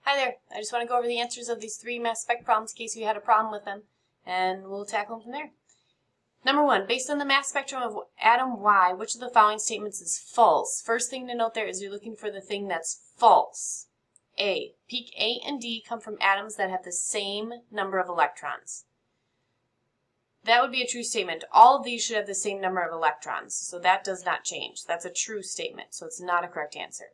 Hi there. I just want to go over the answers of these 3 mass spec problems in case you had a problem with them, and we'll tackle them from there. Number 1, based on the mass spectrum of atom Y, which of the following statements is false? First thing to note there is you're looking for the thing that's false. A, peak A and D come from atoms that have the same number of electrons. That would be a true statement. All of these should have the same number of electrons, so that does not change. That's a true statement, so it's not a correct answer.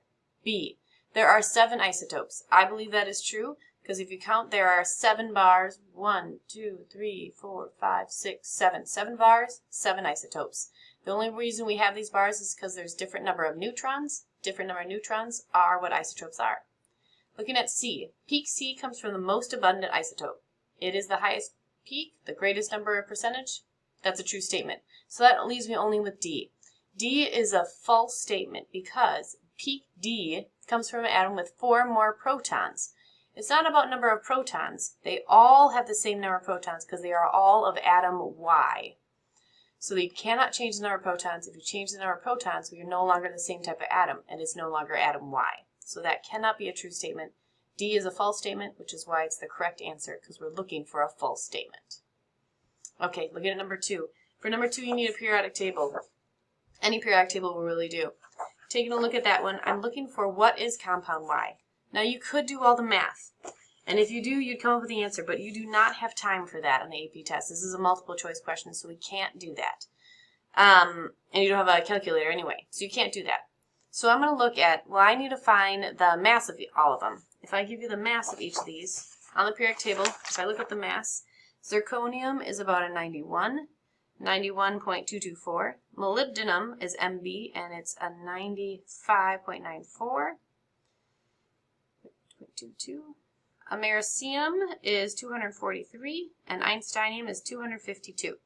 B, there are 7 isotopes. I believe that is true because if you count, there are 7 bars. 1, 2, 3, 4, 5, 6, 7. 7 bars, 7 isotopes. The only reason we have these bars is because there's different number of neutrons. Different number of neutrons are what isotopes are. Looking at C, peak C comes from the most abundant isotope. It is the highest peak, the greatest number of percentage. That's a true statement. So that leaves me only with D. D is a false statement because peak D comes from an atom with 4 more protons. It's not about number of protons. They all have the same number of protons because they are all of atom Y. So you cannot change the number of protons. If you change the number of protons, we are no longer the same type of atom, and it's no longer atom Y. So that cannot be a true statement. D is a false statement, which is why it's the correct answer, because we're looking for a false statement. Okay, look at number 2. For number 2, you need a periodic table. Any periodic table will really do. Taking a look at that one, I'm looking for what is compound Y. Now you could do all the math, and if you do, you'd come up with the answer, but you do not have time for that on the AP test. This is a multiple choice question, so we can't do that. And you don't have a calculator anyway, so you can't do that. So I'm going to look at, well, I need to find the mass of all of them. If I give you the mass of each of these on the periodic table, if I look at the mass, zirconium is about a 91. 91.224. Molybdenum is Mb, and it's a 95.94. 0.22. Americium is 243, and einsteinium is 252.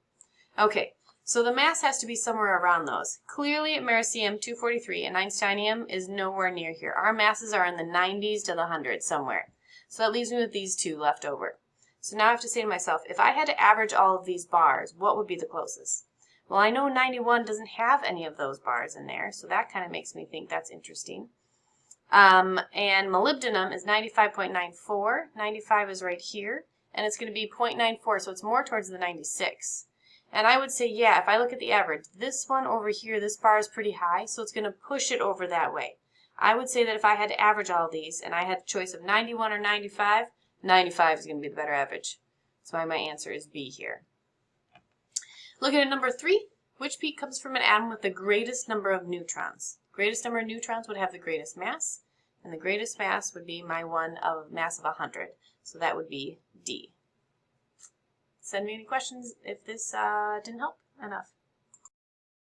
Okay, so the mass has to be somewhere around those. Clearly, americium 243 and einsteinium is nowhere near here. Our masses are in the 90s to the 100s somewhere. So that leaves me with these 2 left over. So now I have to say to myself, if I had to average all of these bars, what would be the closest? Well, I know 91 doesn't have any of those bars in there, so that kind of makes me think that's interesting. And molybdenum is 95.94. 95 is right here, and it's going to be 0.94, so it's more towards the 96. And I would say, yeah, if I look at the average, this one over here, this bar is pretty high, so it's going to push it over that way. I would say that if I had to average all these, and I had the choice of 91 or 95, 95 is going to be the better average. So my answer is B here. Looking at number 3, which peak comes from an atom with the greatest number of neutrons? Greatest number of neutrons would have the greatest mass, and the greatest mass would be my one of mass of 100. So that would be D. Send me any questions if this didn't help enough.